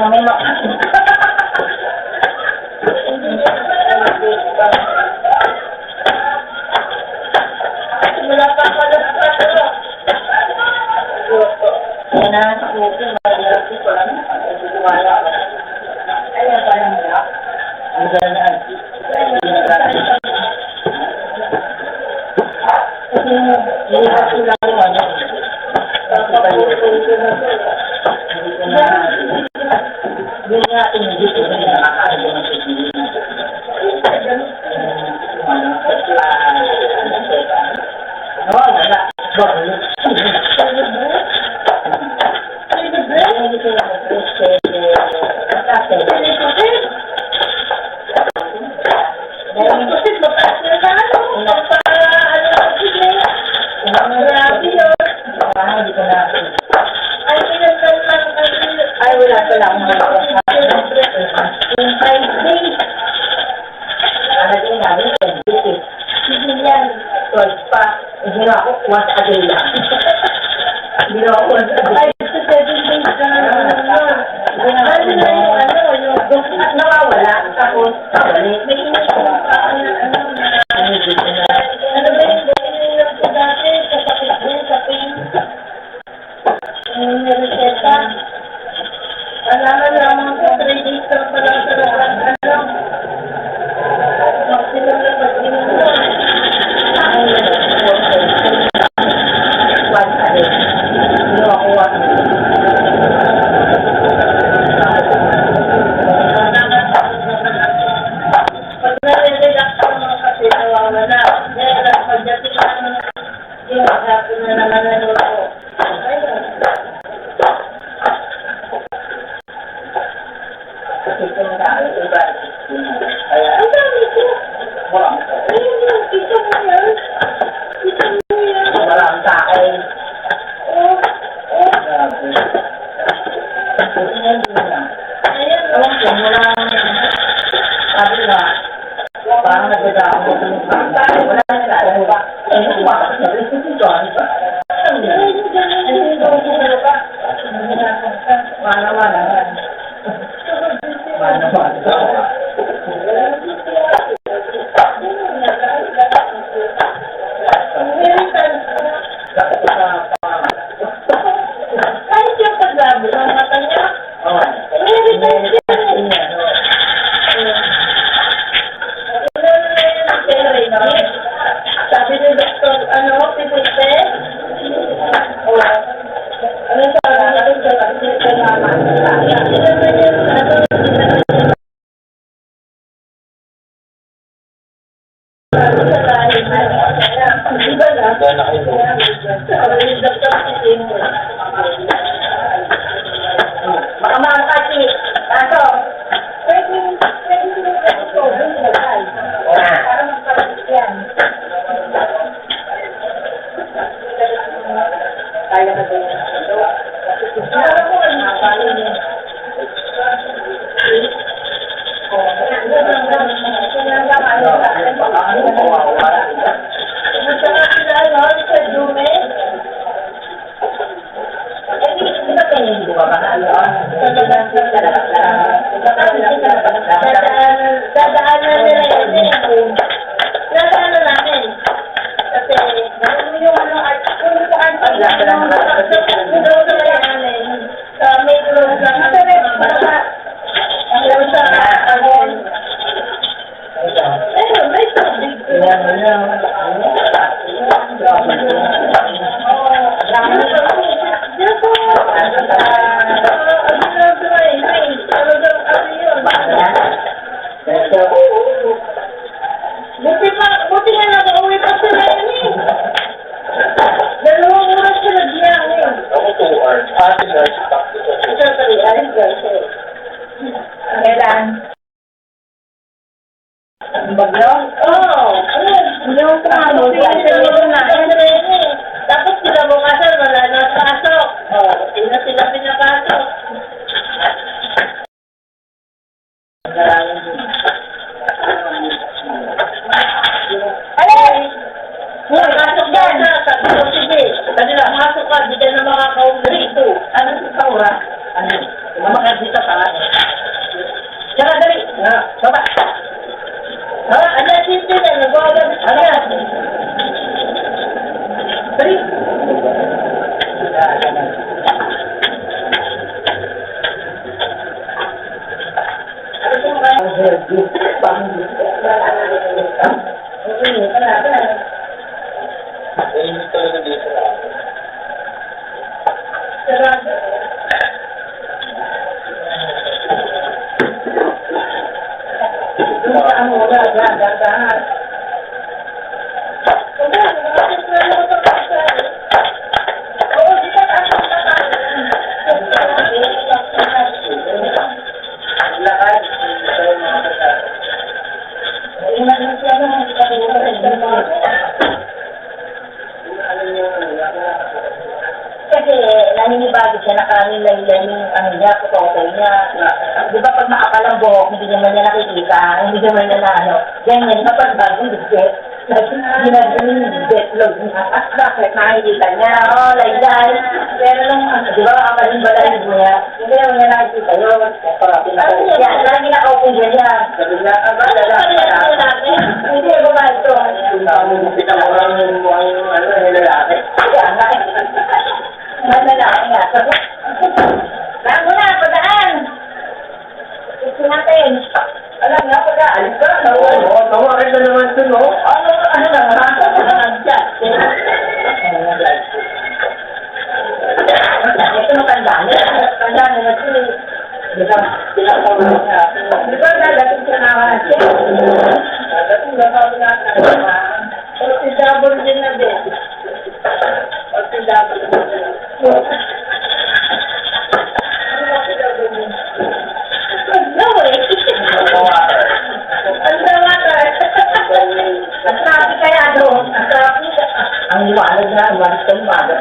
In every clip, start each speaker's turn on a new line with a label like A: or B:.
A: mamula. Wala pa pala sa pato. Wala na sa kuko. Malaki ko lang. Wala. Ayan pa lang wala. Ang gano'n. Kasi nilipat ko lang yung ano. Hindi nga inigit ko na nakakaano ng pagpili. Wala. Ay, wala pa lang. Yung 5 days. Ano din namin, 10 days. Sige yan. 12 pa. Hindi na ako, once a day lang. Hindi na ako once a day. 5 to 7 days ka na naman. Ano na yung ano, yung nawawala. Tapos, balik. May init ko pa. Ano ba yung gawin ko dati? Sa sakit din, sa pain. Yung reseta. Alaman lamang ko, 3 days ka pala sa lahat. Maximum na pag-inom mo. Once a day. Hindi ako once a day. Pag nare-relax ka mga kasi, nawawala. Dahil pagdating ng yung hapon na naman na ko. Kasi kung saan iba, kaya, ang dami ko. Walang sa akin. Ito mo yan. Ito mo yan. Walang sa akin. Grabe. Kasi yan din lang. Alam ko, walang, sabi nga, parang nagdadaan mo kung saan. Wala na sa akin. Ano ba? Sabi ko dito, ano ba? Ano ba? Wala. Kahit yung pagdabo ng mata niya, sabi ni Dr. Ano, Pipite? Ano sabi natin sa pagkita naman? Baka mga kasi, kaso, pwede para magpalit yan. Kaya na ba yun? Para ko ang nakakali niya. Dadaanan nila yun. Dadaanan namin. Kasi, yung ano, kung saan pa lang, sa metro lang, hanggang sa Agon. Ayun, may tubig. Buti nga nag-uwi pa sila yun eh. 2 oras sila diyan eh.
B: Ako 2 hours. Atin na, si Takto sa
A: Ito 3 hours guys eh. Kailan? Ang bagyo? Oo. Yung ano, tapos sila bukasan, wala na pasok. Hindi na sila pinapasok. Alay! Pasok yan! Sabi ko, sige. Kanila, masok ka, di ka na makakauwi rito. Ano sa saura? Ano? Umakas dito sa akin. Tsaka dali. Baba. Ano sister na? Nag-uagad. Ano yan? Dali.
B: Ayun talaga dito na.
A: Kasi naninibago siya, nakalilay-lay yung ano niya, putokay niya. Di ba pag maakalang buhok, hindi naman niya nakikita, hindi naman niya na ano. Ganyan, kapag bagong biget, ginagawa yung betlog niya. Bakit? Nakikita niya, lay-lay. Pero nung, di ba, akaling balay niya, hindi naman niya nakikita yun. Yan, lagi naka-open ganyan. Sabi niya, hindi, ba ito?
B: Kita mo lang yung lalaki.
A: Yan, lalaki nga. Bago na, padaan. Gusto natin. Alam nga, padaan. Alis ka.
B: Tawarin na naman ito, no?
A: Ano na nga? Ito matanda niya. Matanda niya na ito. Di ba? Di ba dadating siya naman siya? Dadating ba pa na si double din na din. Si double din. Ang liwanag na, liwanag sa umaga.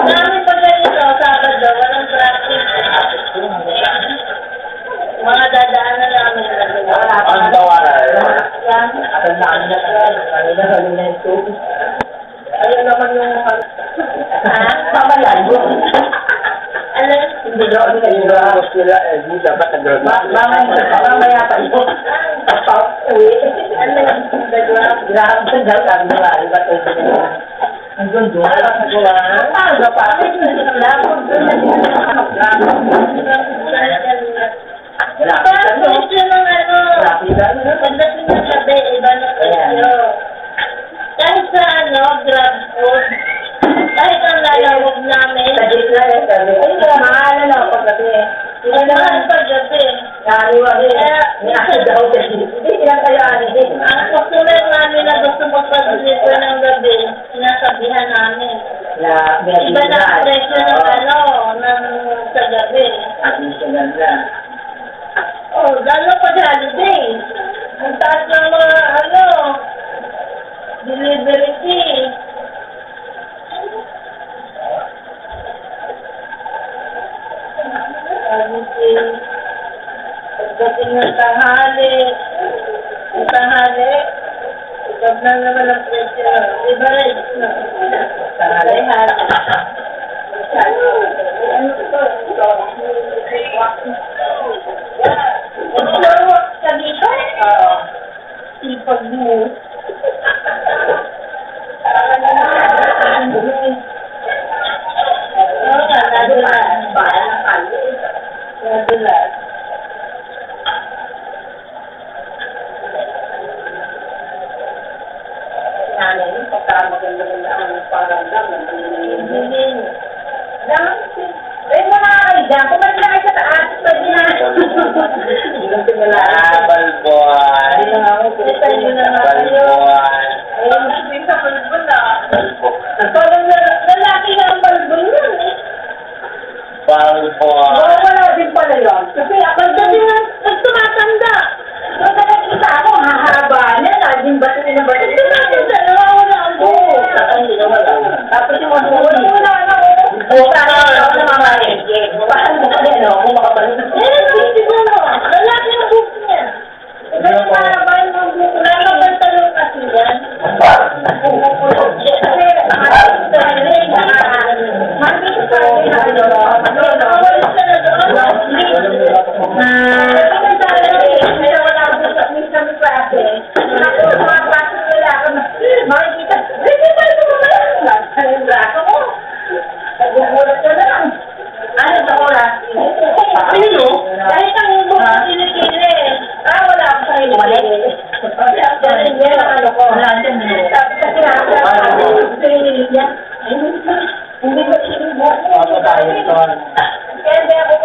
A: Namin pag ganito, Sabado, walang traffic. Mga dadaanan namin.
B: Ang tawaran.
A: Yan. Ang dami na ito. Kanina, kanina yung tubig. Ayun naman yung... Mamayan mo. Alam, hindi daw ang kanina.
B: Hindi dapat ang
A: Mamaya pa ito. Uwi. Ano yung grabe sa daw ang buhay. Ba't ito nila? Ang gundo. Ang pa. Presyo ng ano. Pagdating ng gabi, iba na presyo. Kahit sa ano, grab food. Kahit ang lalawag namin. Sa gitna yung sabi. Ay, mahal na ako paggabi. Mahal paggabi. Naliwag eh. Nasa daw kasi. Hindi silang kayaan din. Ang kusulan namin na gusto magpag-deliver ng gabi, sinasabihan namin. Iba na ang presyo ng ano, ng sa gabi.
B: At yung ganda.
A: Oh, lalo pag holiday. Ang taas ng mga ano, delivery fee. Pagdating ng tanghali, ikaw na naman ang presyo. Iba rin. Tanghali. Ano ito? Sa dito? Oo. Sipag mo. Oo nga, nadulas. Nadulas. Nanay, pagka maganda-ganda ang paramdam. Hindi. Ay, mo na kayo dyan. Kumalit na kayo sa taas. Pwede na.
B: Balbuan. Balbuan.
A: Ayun, hindi sa balbon na. Parang lalaki na ang balbon yun eh.
B: Balbuan.
A: Wala din pala yun. Kasi pagdating na, pag tumatanda. So, nakakita ako, hahaba na. Laging bato na bato. Ito natin sa nawawala ang buo. Tapos yung mga buo. Wala na ako. Buka na ako na mamalit. Bakit mo kami, ano? Kung makapalit. Siguro. Lalaki ang buhok niya. Kasi mahaba yung mga buhok. Nakapantalong kasi yan. Kasi, mahal sa rin. Mahal sa rin. Ano,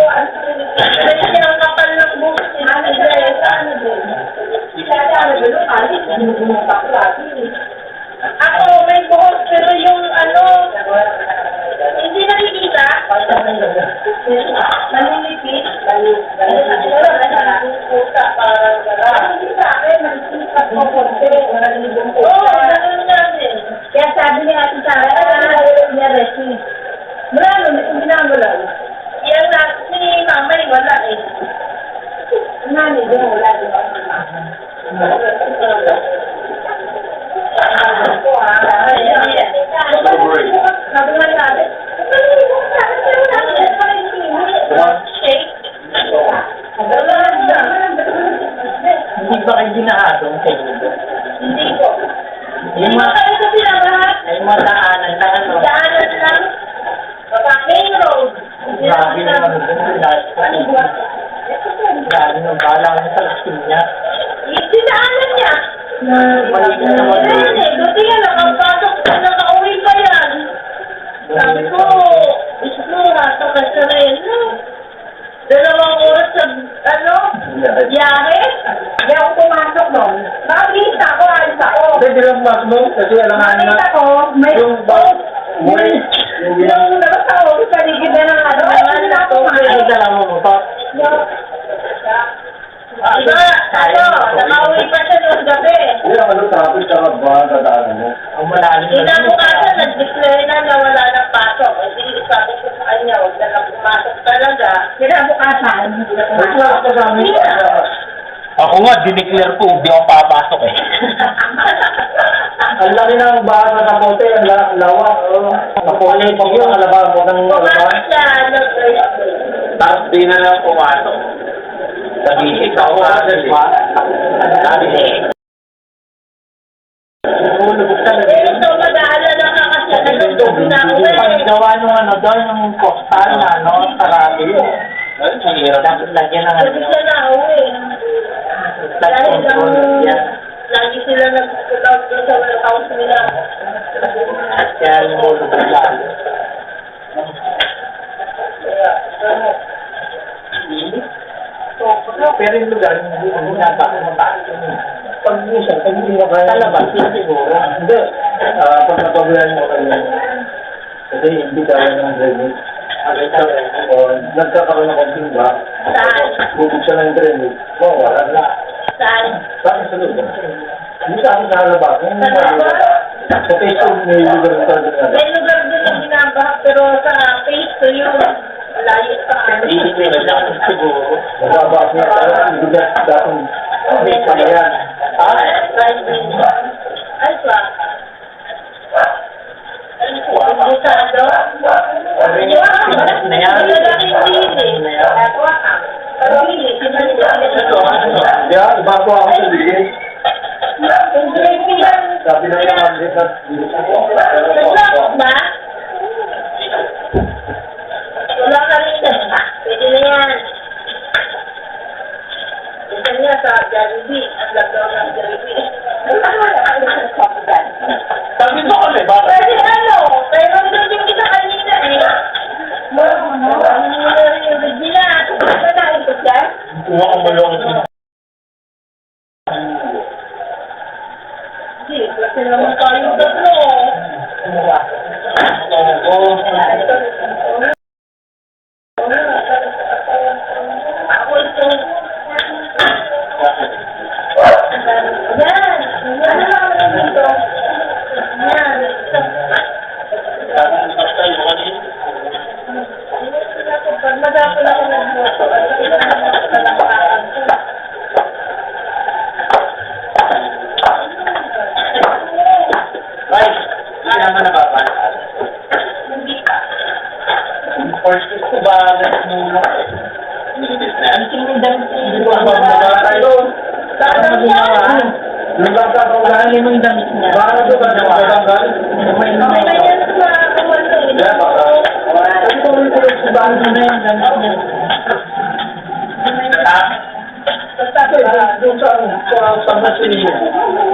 A: Kasi ang kapal ng buhok niya. Ano din? Ano din? Ako, may buhok, pero yung ano, hindi nakikita. Naninipit. Puta, parang gano'n. Hindi sa akin, naninipit ko konti. Oo, gano'n nga din. Kaya sabi niya Ate Sarah, niya resi. Wala, hindi na wala. Yan na, si Mama, wala eh. Nani, din wala.
B: Hindi ba kayo dinahatong sa inyo?
A: Hindi ko. Hindi mo kayo sa pinabahat?
B: Ay mga daanan na ano.
A: Daanan lang. Main road.
B: Grabe naman doon.
A: Ano ba?
B: Grabe naman. Bahala ko sa lasing niya.
A: Dinaanan niya.
B: Mali ka naman.
A: Buti nga nakapasok ka, nakauwi pa yan. Sabi ko, gusto nasa ka sa rin. 2 oras sa, ano, biyahe. Hindi ako pumasok doon. Nakakita ako, alis ako.
B: Hindi lang mas mo. Kasi alangan na.
A: Nakita ko, may
B: Yung
A: yung labas ako, paligid na ng ano. Ay, hindi ako
B: Ay, dala mo mo pa.
A: Iba, ano, nakauwi pa siya noong gabi.
B: Hindi naman yung traffic sa ba dadaanan mo. Ang malalim na.
A: Kinabukasan, nag-declare na wala ng pasok. Hindi, sabi ko sa kanya, huwag na lang pumasok talaga. Kinabukasan, hindi na pumasok.
C: Ako nga, dineclare ko, hindi ako papasok eh.
B: Ang laki ng bahan na kapote, ang lawa. Kapote, pag yung alabang mo ng
A: Pumasok siya, nag-race.
C: Tapos di na lang pumasok. Nag-iisip ako agad eh. Sabi eh.
A: Ito, mag-aalala ka kasi nagtutog na uwi.
B: Paggawa nung ano doon, yung postal na, no? Sarado yun. Dapat lagyan ng
A: Sabi siya na uwi. Dahil lang, lagi sila nag-tulog doon sa warehouse nila.
B: Kaya lumulog na lalo. Pero yung lugar, hindi nata ako mataas. Pag minsan, pag hindi mo kaya talabas, yun siguro. Hindi. Pag napagulan mo kayo, kasi hindi kaya ng drainage. Nagkakaroon ng konting ba?
A: Saan?
B: Bubog siya ng drainage. Wala na.
A: Saan?
B: Bakit sa lugar? Hindi sa akin nakalabas.
A: Sa lugar?
B: Sa Facebook, may lugar na talaga na.
A: May lugar din ang ginagawa, pero sa face ko yun, malayo pa.
C: Hindi ko yun lang siguro.
B: Nagabas niya. Hindi na dapat may palayan.
A: Driving. Ay, pa. Busado?
C: Pinas na yan.
A: Lalaking dili. Ako ka. Pag-dili,
B: Kaya, iba ko ako sa bigay. Sabi na yung mga na
A: nag-lock ba? Wala ka rin na. Pwede na yan. Ito niya sa Jollibee. Ang lagdaw ng Jollibee.
C: Sabi ko kami, bakit?
A: Pwede ano? Pero doon kita kanina eh. Regina, ano na ito siya?
C: Kuha ko malong.
A: Hindi, kasi naman tayong tatlo. Ako ito. Yan. Ano lang ako dito? Yan. Pag madapon ako ng moto, at kailangan ako sa langkakan ko.
C: Ay, hindi naman nababantaan.
A: Hindi pa.
C: First ko ba, nagmula? Ang sinundan ko.
B: Hindi ko tayo.
A: Parang yan.
B: Nagkakaroon
C: Parang limang damit niya.
B: Baka na doon, nagkakanggal.
A: Okay yan sa kumalo eh.
B: Kasi kung ito yung
C: Parang na yung damit niya.
A: Basta
B: Doon sa Masilino.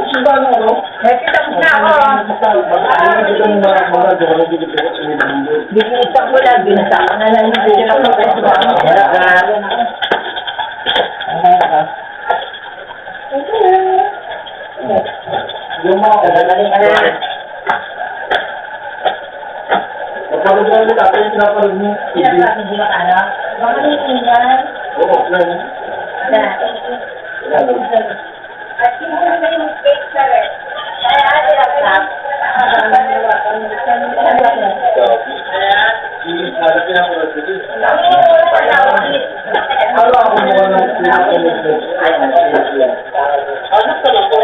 B: Diba ano?
A: Nakita mo na ako. Binisa ko lang, binasa ko na lang yung sila ko.
B: Yung mga kagaling ka na. Magpapagod na nila, kaya pinapalog mo.
A: Sinasabi mo ano? Baka naiingan.
B: Oo, lang.
A: At hindi na yung cake sa rin. Kaya ate lang lang.
B: Ano ako mo ng pinapalog? Ano ka lang po?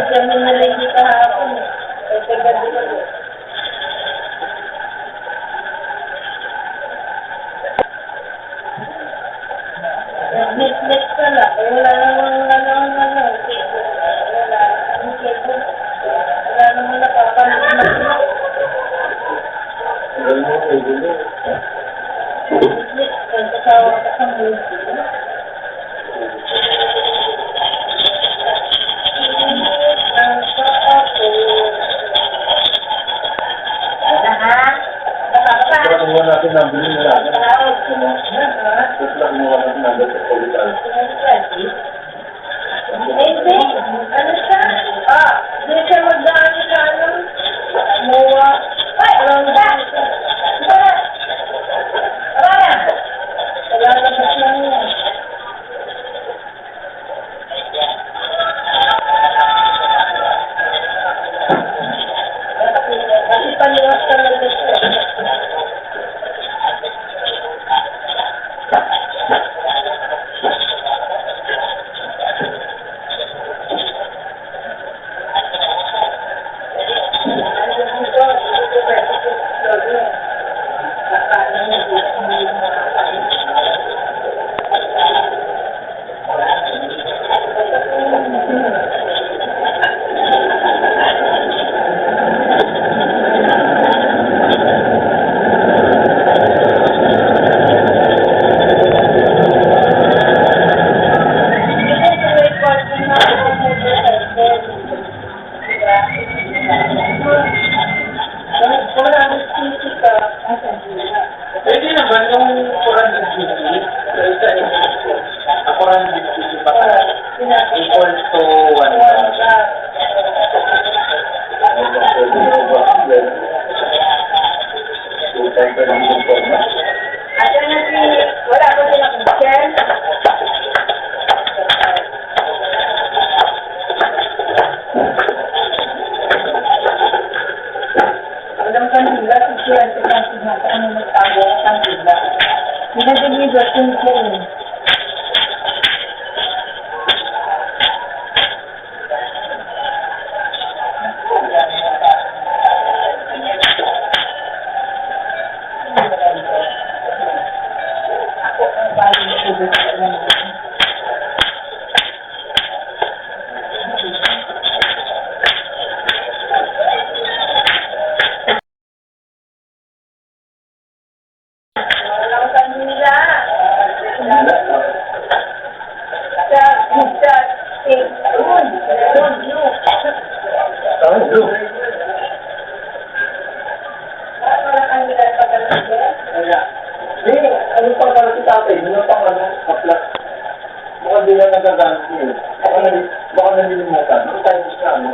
A: Kami na lang dito kahapon. Kasi gabi ko. Nag-net ka na. Wala namang cable. Wala namang cable. Wala namang nakapanood. Net ka. Kasawa ka sa movie.
B: Kung natin nabili na lang. Lang mo natin nabili sa politan.
A: Hindi. Ano siya? Hindi siya magdaan sa ano? Muwa. Ay, alam mo ba? Lalabas lang yan. Kasi paliwas talaga siya.
C: Pwede naman yung 450. So, isa ako 450 pa equals to 1,000.
A: Ate na si, wala ko silang share. Alam ka nila, si share sa kasi ano magtago sa nila. Pinag-deliver yung phone. Ako ang bali na walang kanila.
B: Ano pang para si tatay? Ano pang ano? Kaplat. Baka di na nagagamit niyo. Baka nalilimutan. Ano tayo gusto na ano?